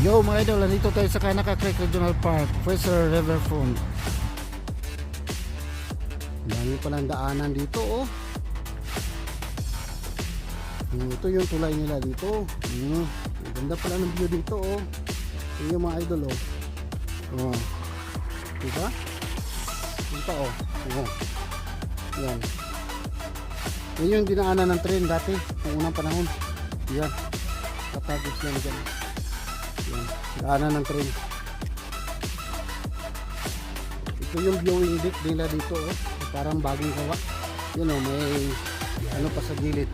Yo mga idol, nandito tayo sa Kanaka Creek Regional Park, Fraser Riverfront. Dami palang daanan dito oh. Ito yung tulay nila dito. Ganda pala ng view dito oh. Ito yung mga idol oh. Oh. Diba? Dito oh. Oh. Yan. Yan yung dinaanan ng train dati, noong unang panahon. Yan. Katagos yan dyan. Yan. Daanan ng train. Ito yung viewing deck nila dito oh. Parang bagong gawa. Yan oh, may ano pa sa gilid.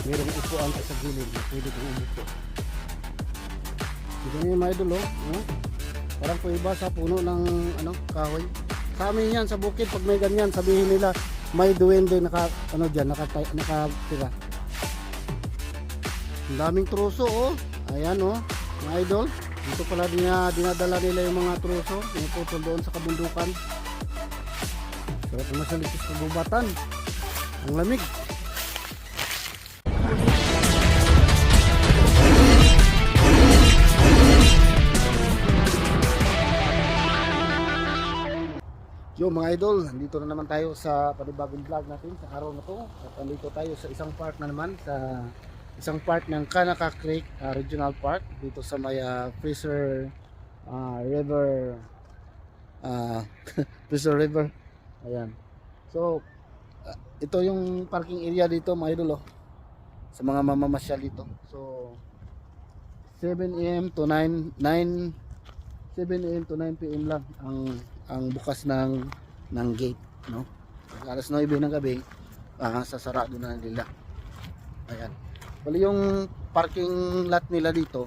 Mayroong upuan pa sa gilid. Pwede kong umupo. Ito yung mga idol oh. Parang iba sa puno ng ano, kahoy. Sa amin yan, sa bukid, pag may ganyan, sabihin nila may duwende nakatira. Ang daming truso oh. Ayan oh, mga idol. Dito pala dinadala nila yung mga truso, pinuputol doon sa kabundukan. Sarap naman sa litis kagubatan. Ang lamig. Yo mga idol, nandito na naman tayo sa panibagong vlog natin sa araw na to. At nandito tayo sa isang park na naman, sa isang park ng Kanaka Creek Regional Park dito sa may Fraser River Fraser River. Ayan. So ito yung parking area dito mga idol oh, sa mga mamamasyal dito. So 7 AM to 9 AM to 9 PM lang ang bukas ng gate, no? Alas 9 ng gabi, sasarado na nila. Ayan. Bali yung parking lot nila dito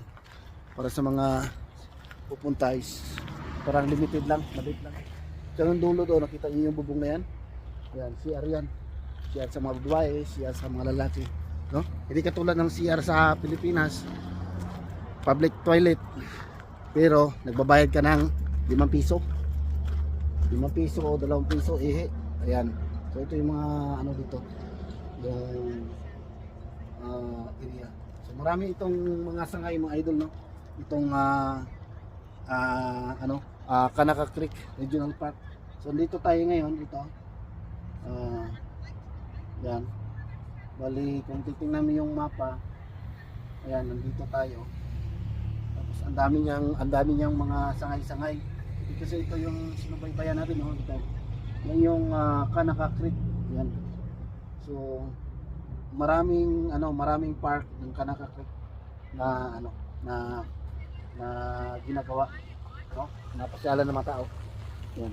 para sa mga pupunta is parang limited lang, maliit lang. Diyan ang dulo doon, nakita niyo yung bubong na yan. Ayan, CR yan. CR sa mga babae, CR sa mga lalaki, no? Hindi katulad ng CR sa Pilipinas, public toilet, pero nagbabayad ka ng 5 piso. 5 piso o 2 piso ihe. Ayan. So ito yung mga ano dito. Yung area. So marami itong mga sangay mga idol no. Itong Kanaka Creek Regional Park. So dito tayo ngayon dito. Yan. Bali kung titingnan mo yung mapa. Ayan, nandito tayo. Tapos ang dami niyang mga sangay-sangay. Kasi ito yung sinubaybayan natin oh, ito. Yan yung Kanaka Creek. Yan. So maraming park ng Kanaka Creek na ginagawa, no? Napasyalan ng mga tao. Yan.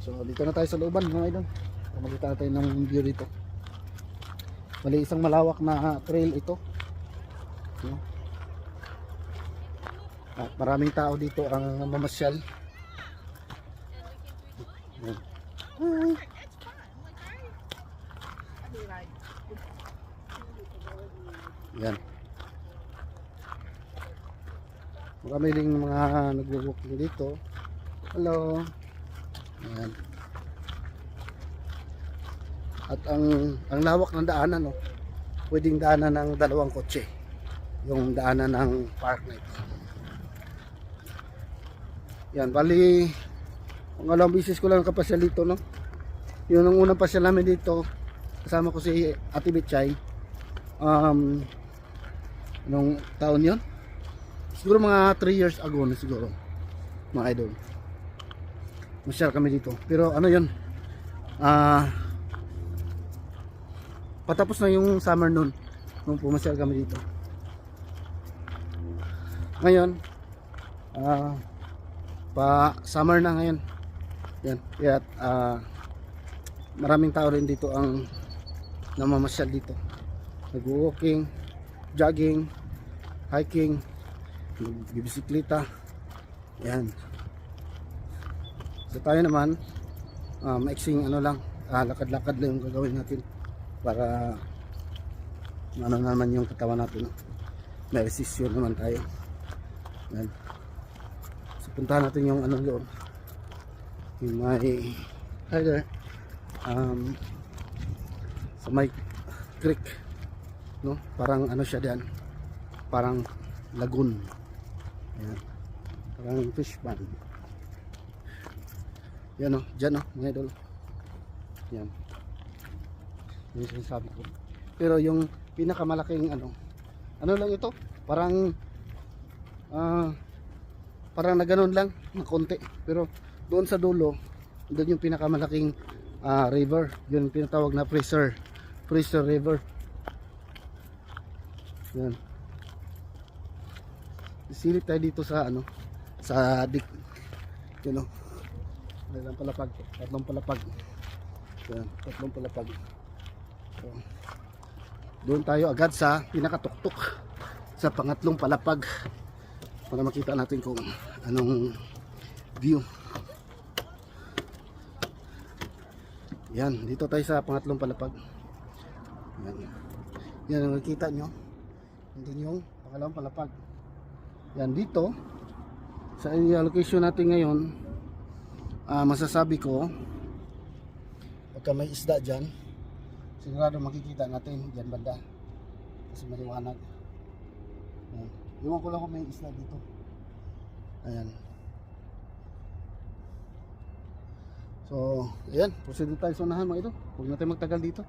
So dito na tayo sa looban mga idol. Makikita tayo ng view dito. Bali isang malawak na trail ito. No? At maraming tao dito ang mamasyal. Yan. Marami ring mga nagwo-walking dito. Hello. Yan. At ang lawak ng daanan oh. Pwedeng daanan ng 2 kotse. Yung daanan ng park na ito. Yan, bali pangalawang bisis ko lang nakapasyal dito no. Yun ang unang pasyal namin dito. Kasama ko si Ate Bitchay. Nung taon yun? Siguro mga 3 years ago na siguro. Mga idol. Masyal kami dito. Pero ano yun? Patapos na yung summer nun. Nung pumasyal kami dito. Ngayon pa summer na ngayon. Yan. Kaya maraming tao rin dito ang namamasyal dito. Nag-walking, jogging, hiking, bibisikleta. Yan. So tayo naman maiksing lakad-lakad lang yung gagawin natin para ano naman yung katawan natin. May resistance naman tayo. Yan. Puntahan natin yung ano doon, yung may sa may creek, no? Parang ano siya diyan, parang lagoon. Ayan. Parang fish pond. Yan o, dyan o, mga idol. Yan. Yung sinasabi ko. Pero yung pinakamalaking ano lang ito, parang parang na ganun lang, na konti. Pero doon sa dulo, doon yung pinakamalaking river. Yun yung pinatawag na Fraser River. Yan. Isilip tayo dito sa sa dik. Yun o. Tatlong palapag. Yan, tatlong palapag. So, doon tayo agad sa pinakatuktok, sa pangatlong palapag, para makita natin kung anong view. Yan, dito tayo sa pangatlong palapag. Yan, yan ang nakikita nyo. Hindi yung pangalawang palapag. Yan, dito sa location natin ngayon, masasabi ko, pagka may isda dyan, sigurado makikita natin dyan banda kasi maliwanag. Ayan. Iwan ko lang kung may isla dito. Ayan. So ayan, proceed tayo sa unahan mga ito. Huwag natin magtagal dito,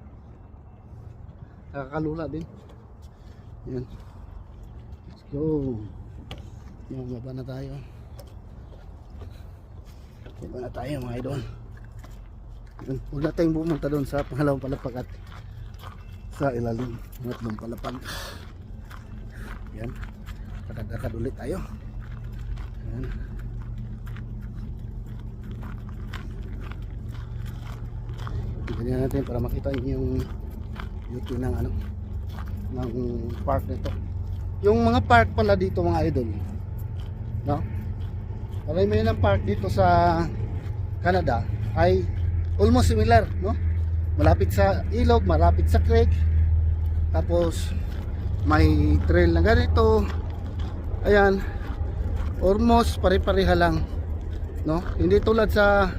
nakakalula din. Ayan, let's go. Ayan, baba na tayo. Baba na tayo mga idol. Huwag na tayong pumunta doon sa pangalawang palapag at sa ilalim ng tatlong palapag. Yan, lakad-lakad ulit tayo. Yan. Ganyan natin para makita yung beauty ng ng park nito. Yung mga park pala dito mga idol, no? Marami ng park dito sa Canada ay almost similar, no? Malapit sa ilog, malapit sa creek, tapos may trail na ganito. Ayan, almost pare-pareha lang, no? Hindi tulad sa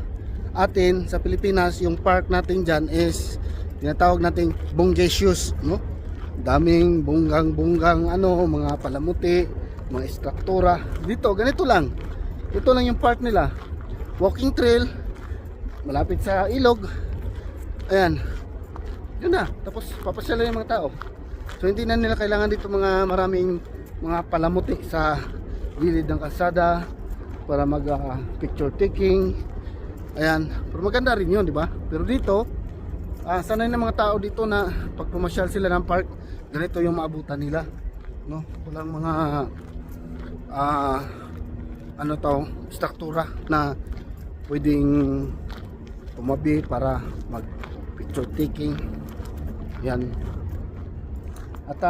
atin sa Pilipinas, yung park natin dyan is tinatawag nating bonggesius, no? Daming bunggang mga palamuti, mga struktura. Dito ganito lang, ito lang yung park nila, walking trail, malapit sa ilog. Ayan, yun na, tapos papasyalan yung mga tao. So hindi na nila kailangan dito mga maraming mga palamuti sa gilid ng kalsada para mag picture taking. Ayan, pero maganda rin yun, di ba? Pero dito, sanay ng mga tao dito na pag pumasyal sila ng park, ganito yung maabutan nila, no? Walang mga struktura na pwedeng tumabi para mag picture taking. Yan. At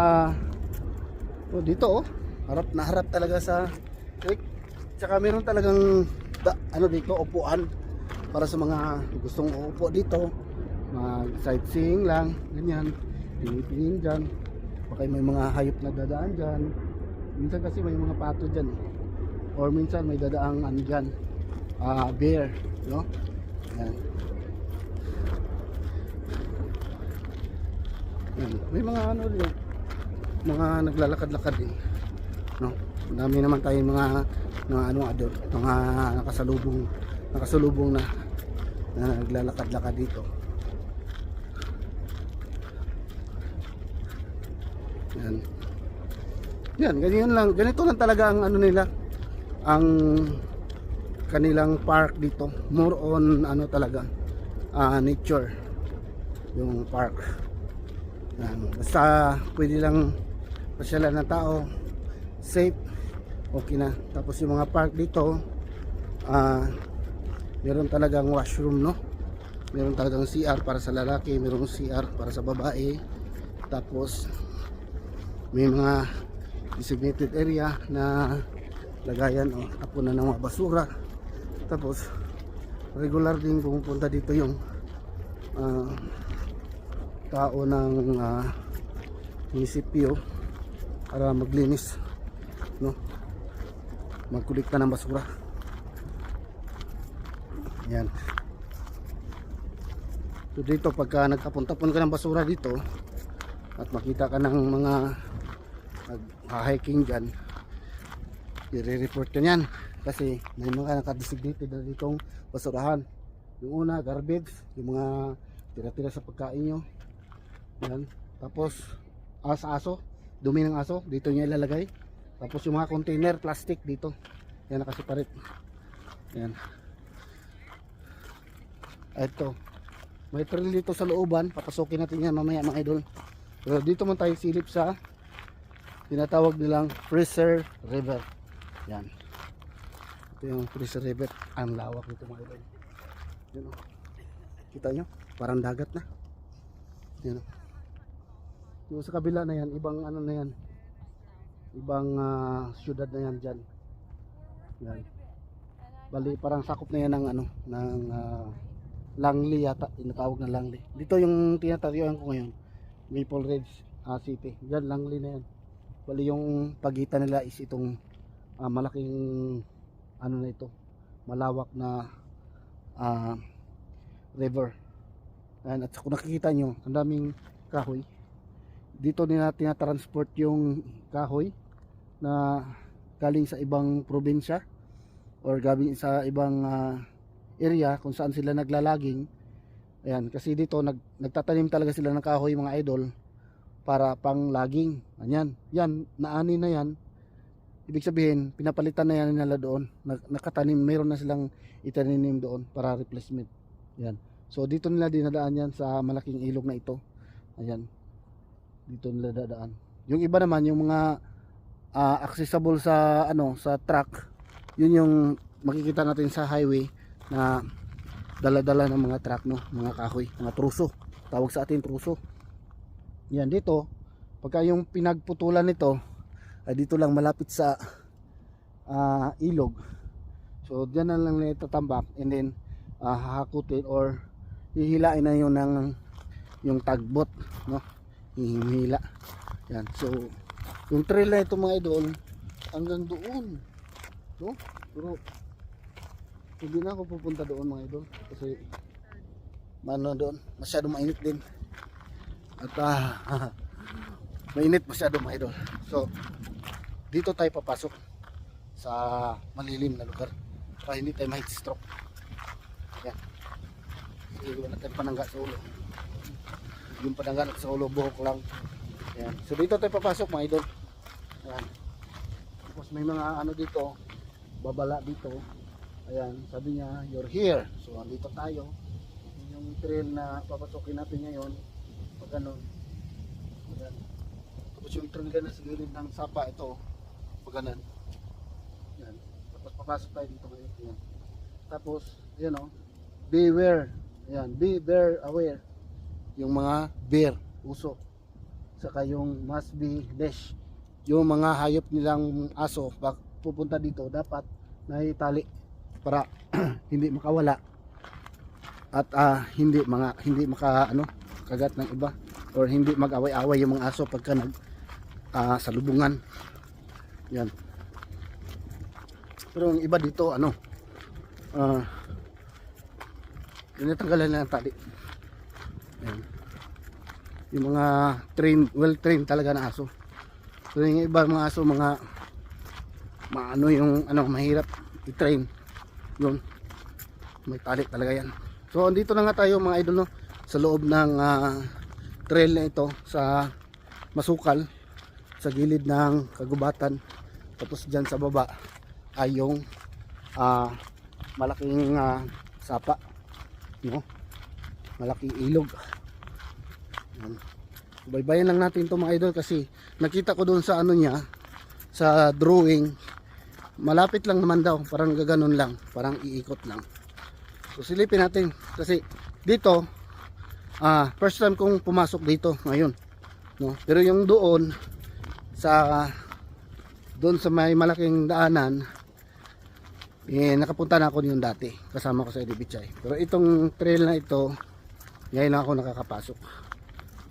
dito harap na harap talaga sa creek. Tsaka meron talagang dito upuan para sa mga gustong uupo dito, mag sightseeing lang, ganyan, tingin dyan. Baka may mga hayop na dadaan dyan. Minsan kasi may mga pato dyan, or minsan may dadaang dyan, bear, no? Yan. Yan. May mga rin, mga naglalakad-lakad din, no? Dami naman tayong mga mga nakasalubong na naglalakad-lakad dito. Yan. Yan, ganito lang talaga ang nila, ang kanilang park dito. More on talaga, nature yung park. Yan. Basta pwede lang pasyalan ng tao, safe, okay na. Tapos yung mga park dito, meron talagang washroom, no? Meron talagang CR para sa lalaki, meron CR para sa babae. Tapos may mga designated area na lagayan o tapunan ng mga basura. Tapos regular din pumupunta dito yung tao ng munisipyo para maglinis, no? Magkolekta ng basura. Yan. So dito pagka nagkapunta-pun ka ng basura dito at makita ka ng mga nag-hiking dyan, i-report ko yan kasi may mga nakadesignated na ditong basurahan. Yung una, garbage, yung mga tira-tira sa pagkain nyo. Yan. Tapos sa aso, dumi ng aso, dito nyo ilalagay. Tapos yung mga container, plastic dito. Yan, nakasiparit. Yan. Ito. May trail dito sa looban. Papasukin natin yan mamaya mga idol. Pero dito man tayo silip sa tinatawag nilang Fraser River. Yan. Ito yung Fraser River. Ang lawak nito mga idol. Yan o. Kita nyo? Parang dagat na. Yan o. Yung sa kabila na yan, ibang ano na yan. Ibang syudad na yan dyan. Yan. Bali parang sakop na yan ng ano, ng Langley yata, tinatawag na Langley. Dito yung tinatayuan ko ngayon, Maple Ridge City. Diyan Langley na yan. Bali yung pagitan nila is itong malaking ano na ito, malawak na river. Ayan, at kung nakikita nyo, ang daming kahoy. Dito nila tinatransport yung kahoy na galing sa ibang probinsya or galing sa ibang area kung saan sila naglalaging. Ayan, kasi dito nagtatanim talaga sila ng kahoy mga idol para pang laging. Ayan, yan, naani na yan. Ibig sabihin, pinapalitan na yan nila doon. Nakatanim, mayroon na silang itaninim doon para replacement. Ayan. So dito nila dinadaan yan sa malaking ilog na ito. Ayan. Dito nila dadaan. Yung iba naman, yung mga accessible sa ano, sa truck, yun yung makikita natin sa highway na dala-dala ng mga truck, no, mga kahoy, mga truso, tawag sa atin truso. Yan dito, pagka yung pinagputulan nito ay dito lang malapit sa ilog, so diyan na lang itatambak and then hahakutin or hihilain na yun ng yung tagbot, no, hihila. Yan, so yung trail na ito mga idol hanggang doon, no, pero hindi na ako pupunta doon mga idol kasi mano doon masyado mainit din at mainit masyado mga idol. So dito tayo papasok sa malilim na lugar para hindi tayo ma-heat stroke. Yan, kasi wala tayong panangga sa ulo, yung panangga sa ulo buhok lang. Yan, so dito tayo papasok mga idol. Yan, tapos may mga ano dito, babala dito. Ayan, sabi niya, you're here. So, andito tayo. Yung trail na papasukin natin ngayon. Pag ganun. Ayan. Tapos yung trail na sa gilid ng sapa, ito. Pag ganun. Ayan. Tapos papasok tayo dito ngayon. Ayan. Tapos, ayan o. Beware. Ayan, be bear aware. Yung mga bear, uso. Saka yung must be leash. Yung mga hayop nilang aso, pag pupunta dito, dapat naitali para hindi makawala at hindi maka ano, kagat ng iba or hindi mag-away-away yung mga aso pagka salubungan. Yan. Pero yung iba dito ano, tinatanggalan na ng tali. Yan. Yung mga well trained talaga na aso. So yung iba mga aso, mga maano yung ano, mahirap i-train. Yun, may tali talaga yan. So andito na nga tayo mga idol, no, sa loob ng trail na ito sa Masukal, sa gilid ng kagubatan. Tapos dyan sa baba ay yung malaking sapa, no, malaking ilog. Yan. Baybayan lang natin to mga idol kasi nakita ko doon sa ano niya, sa drawing, malapit lang naman daw, parang gaganon lang, parang iikot lang. So silipin natin kasi dito first time kong pumasok dito ngayon, no? Pero yung doon sa may malaking daanan nakapunta na ako yung dati, kasama ko sa Eddie Bichay. Pero itong trail na ito ngayon lang ako nakakapasok.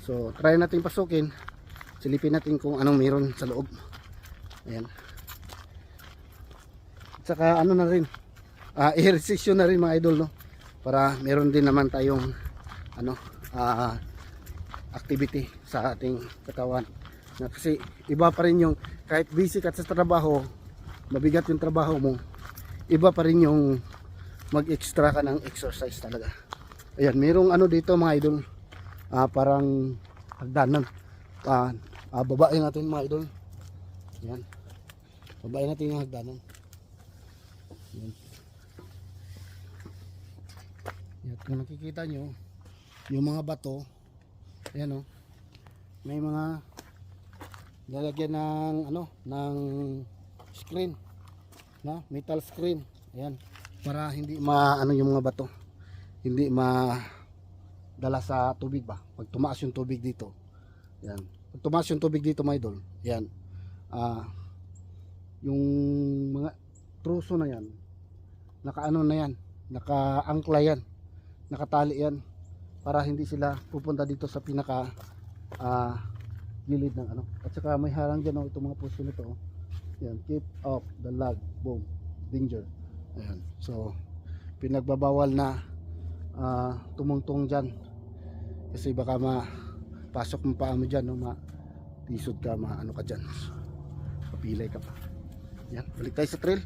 So try natin pasukin, silipin natin kung anong meron sa loob. Ayan. Saka ano na rin, ehersisyo na rin mga idol, no, para meron din naman tayong ano, activity sa ating katawan. Kasi iba pa rin yung kahit busy ka sa trabaho, mabigat yung trabaho mo, iba pa rin yung mag-extra ka ng exercise talaga. Ayan, mayroong ano dito mga idol, parang hagdanan. Babain natin mga idol. Ayan, babain natin yung hagdanan. Ayan. Ayan, kung nakikita nyo yung mga bato, ayan o, may mga lalagyan ng ano, ng screen na metal screen. Ayan, para hindi maano yung mga bato, hindi madala sa tubig ba pag tumaas yung tubig dito. Ayan, pag tumaas yung tubig dito mga idol, ayan, yung mga truso na yan, nakaano na yan, nakaangkla yan, nakatali yan, para hindi sila pupunta dito sa pinaka gilid ng ano. At saka may harang dyan, itong mga puso nito, yan, keep off the log, boom, danger. Ayan, so pinagbabawal na tumungtong dyan, kasi baka mapasok mo pa mo dyan, no? Tisod ka, ano ka dyan, papilay ka pa. Yan, balik tayo sa trail.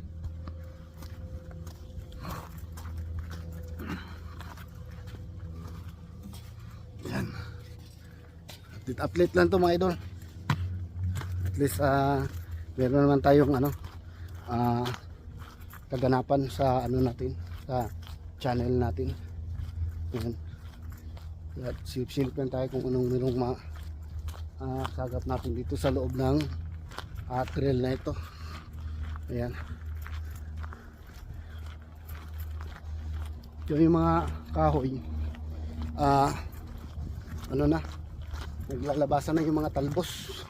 Yan, athlete lang to mga idol. At least meron naman tayong ano, kaganapan sa ano natin, sa channel natin. Yan, at silip-silip lang tayo kung anong merong sagap natin dito sa loob ng trail na ito. Ayan, yung mga kahoy, ano na, naglalabasan na yung mga talbos,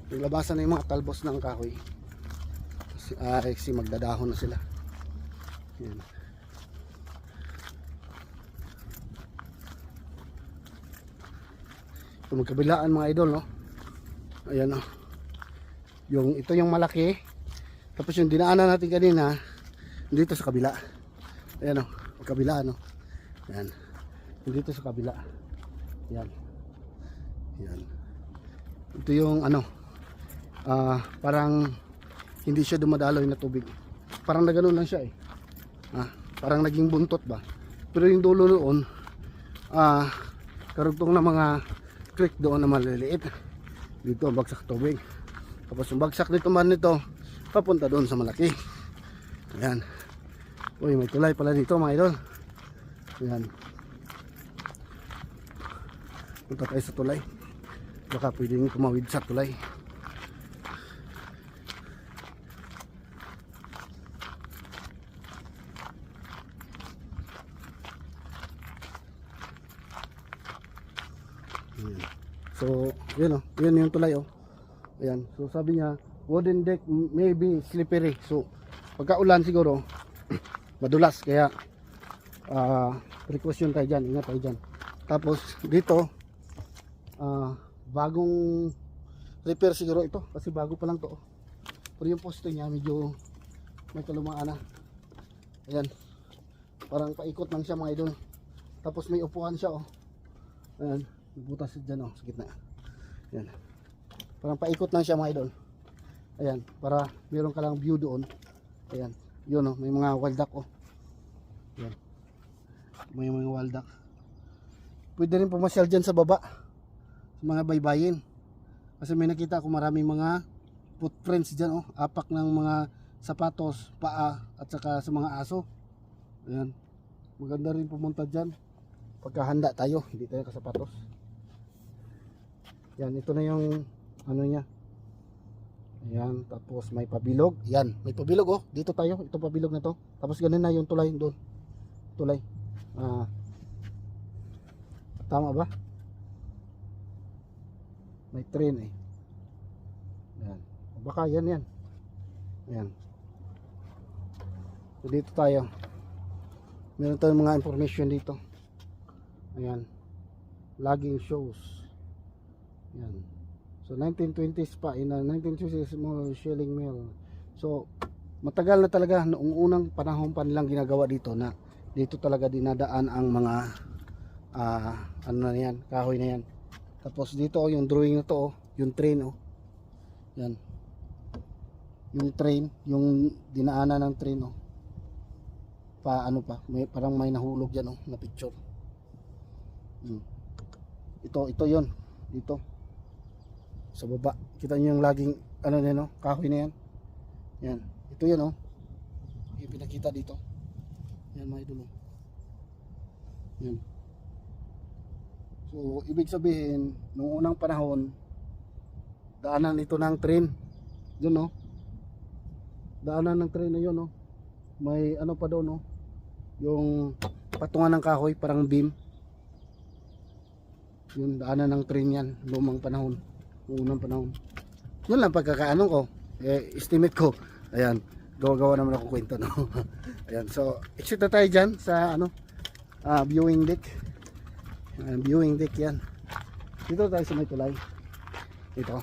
naglabasan na yung mga talbos ng kahoy, kasi magdadahon na sila. Ayan. Ito magkabilaan mga idol, no? Ayan, no? Yung ito yung malaki, tapos yung dinaanan natin kanina dito sa kabila. Ayan, no? Kabila, no? Ayan, dito sa kabila. Ayan, ayan. Ito yung ano, parang hindi siya dumadaloy na tubig, parang na ganoon lang siya parang naging buntot ba. Pero yung dulo noon, karugtong na mga creek doon na maliliit, dito ang bagsak tubig. Tapos yung bagsak nito man nito, papunta doon sa malaki. Ayan, uy, may tulay pala dito mga idol. Ayan, punta tayo sa tulay, baka pwedeng kumawid sa tulay. So, yun yun yung tulay Ayan, so sabi niya, wooden deck may be slippery. So, pagka ulan siguro, madulas. Kaya, precaution tayo dyan, ingat tayo dyan. Tapos, dito, bagong repair siguro ito. Kasi bago pa lang to Pero yung poste niya, medyo may kalumaan na. Ayan, parang paikot lang siya mga idol. Tapos may upuan siya Ayan, butas dyan sa gitna. Ayan, parang paikot lang siya mga idol. Ayan, para meron ka lang view doon. Ayan, yun may mga waldak Ayan, may mga waldak. Pwede rin pumasyal dyan sa baba, sa mga baybayin. Kasi may nakita ako maraming mga footprints dyan apak ng mga sapatos, paa, at saka sa mga aso. Ayan, maganda rin pumunta dyan pagkahanda tayo, hindi tayo kasapatos. Yan, ito na yung ano niya. Ayan, tapos may pabilog. Yan, may pabilog dito tayo, ito pabilog na to. Tapos ganun na yung tulay doon. Tulay. Tama ba? May train Yan. Baka yan. Ayan. So dito tayo. Meron tayong mga information dito. Ayan, logging shows. Yan, so 1920s pa, in 1920s small shelling mill. So matagal na talaga, noong unang panahon pa nilang ginagawa dito, na dito talaga dinadaan ang mga ano na yan, kahoy na yan. Tapos dito yung drawing na to yung train Yan, yung train, yung dinaanan ng train, oh. Ano pa, parang may nahulog yan, oh, na picture. Ito yon dito sa baba. Kita niyo yung laging ano niya, no, kahoy na yan. Yan, ito yan, oh. Yung pinakita dito. Yan mga idol, oh. Yan. So ibig sabihin, nung unang panahon, daanan ito ng train. Yun, no, daanan ng train na yun, no. May ano pa doon, no, yung patungan ng kahoy, parang beam. Yun, daanan ng train yan, lumang panahon, unang panahon. Yun lang pagkakaano ko, estimate ko. Ayan, gawa naman ako kwento, no. Ayan, so exit na tayo dyan sa ano, viewing deck. Viewing deck yan. Dito tayo sa may tulay. Dito,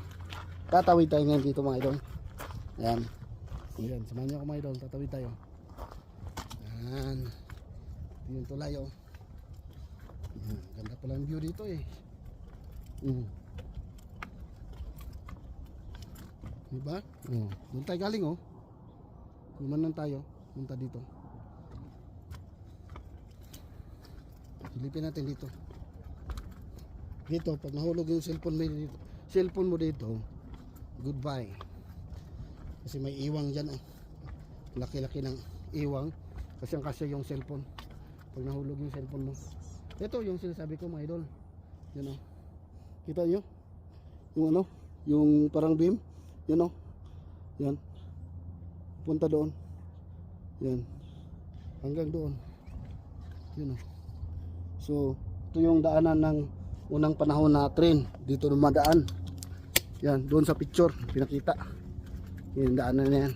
tatawid tayo ngayon dito mga idol. Ayan, ayan, samahan nyo ako mga idol, tatawid tayo. Ayan, ito yung tulay, oh. Ganda pala ang view dito, eh. Diba? Doon tayo galing, oh. Lumanan tayo, punta dito. Silipin natin dito. Dito, pag nahulog yung cellphone mo dito, goodbye. Kasi may iwang dyan, eh. Laki-laki ng iwang. Kasi yung cellphone. Pag nahulog yung cellphone mo. Ito yung sinasabi ko mga idol. Yan, oh. Kita nyo? Yung ano? Yung parang beam. Yan, oh. Yan. Punta doon. Yan. Hanggang doon. Yan, oh. So, ito yung daanan ng unang panahon na train. Dito dumadaan. Yan. Doon sa picture. Pinakita. Yung daanan na yan.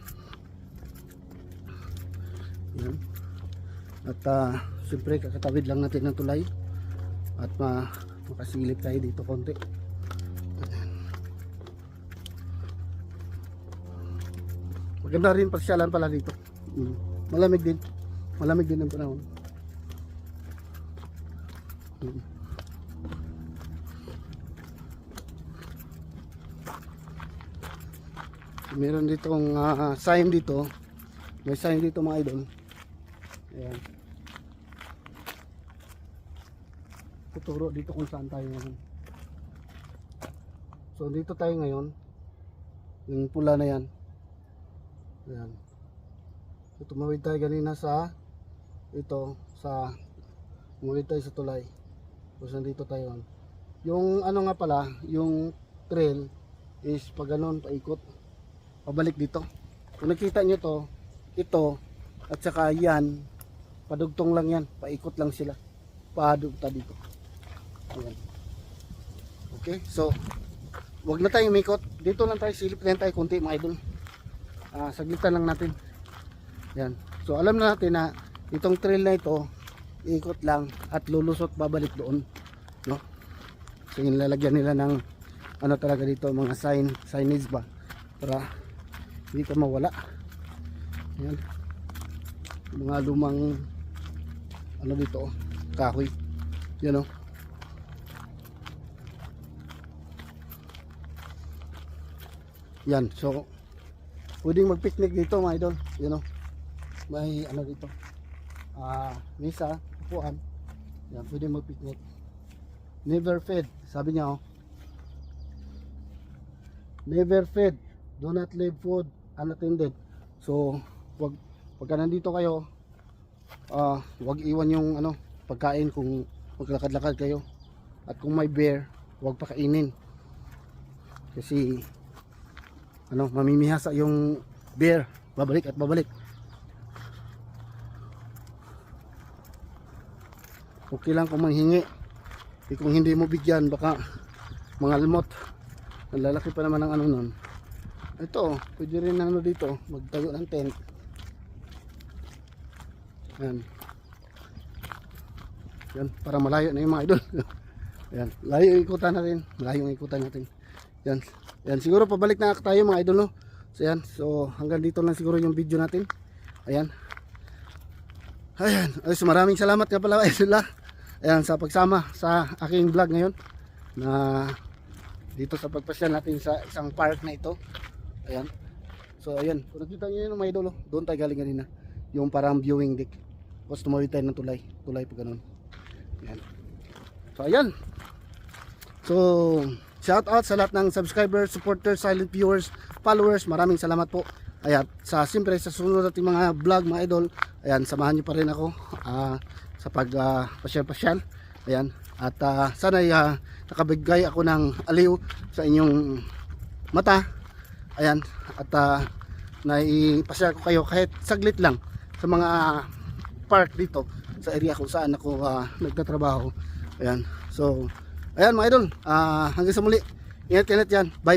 Yan. At siyempre kakatawid lang natin ng tulay. At makasilip tayo dito konti. Maganda rin pasyalan pala dito. Malamig din. Malamig din ang panahon. Meron ditong sign dito. May sign dito mga idol. Ayan. Tuturo dito kung saan tayo ngayon. So dito tayo ngayon. Yung pula na yan. Ayan. So tumawid tayo kanina sa ito, tumawid tayo sa tulay. So nandito tayo. Yung ano nga pala, yung trail is pag ganon, paikot, pabalik dito. Kung nakita nyo to, ito at saka yan, padugtong lang yan, paikot lang sila, padugta dito. Ayan. Okay, so wag na tayong umikot, dito lang tayo, silip lang tayo konti mga idol. Saglitan lang natin. Yan. So alam na natin na itong trail na ito, ikot lang at lulusot babalik doon, no? So yung lalagyan nila ng ano talaga dito, mga signage ba, para hindi ka mawala. Yan. Mga lumang ano dito, kahoy. Yan, oh. Yan, so pwedeng mag-picnic dito mga idol. Yan, oh. May ano dito, mesa, upuan. Yan, pwedeng mag-picnic. Never fed, sabi niya, oh. Never fed, do not leave food unattended. So pagka nandito kayo, wag iwan yung ano, pagkain kung maglakad-lakad kayo. At kung may bear, wag pakainin. Kasi ano, mamimihasa yung bear, babalik at babalik. Okay lang kung manghingi. Kung hindi mo bigyan, baka mangalmot. Ang lalaki pa naman ng ano nun. Ito, pwede rin ano dito, magtayo ng tent. Yan. Yan, para malayo na yung mga idol. Yan, layo yung ikutan natin. Malayo yung ikutan natin. Yan. Yan, siguro pabalik na tayo mga idol, no? So yan, so hanggang dito lang siguro yung video natin. Ayan. Ayan, ay, so maraming salamat nga pala idol, ayan, sa pagsama sa aking vlog ngayon na dito sa pagpasyal natin sa isang park na ito. Ayan. So ayan, kung nakita niyo yun mga idol, oh, doon tayo galing kanina. Yung parang viewing deck. Tapos tumawid tayo ng tulay. Tulay po ganun. Ayan. So ayan. So shout out sa lahat ng subscribers, supporters, silent viewers, followers. Maraming salamat po. Ayan, siyempre sa sunod nating mga vlog mga idol, ayan, samahan niyo pa rin ako sa pasyal-pasyal. Ayan, at sana nakabigay ako ng aliw sa inyong mata. Ayan, at naipasyal ko kayo kahit saglit lang sa mga park dito sa area kung saan ako nagtatrabaho. Ayan, so ayan mga idol, hanggang sa muli. Ingat-ingat yan. Bye.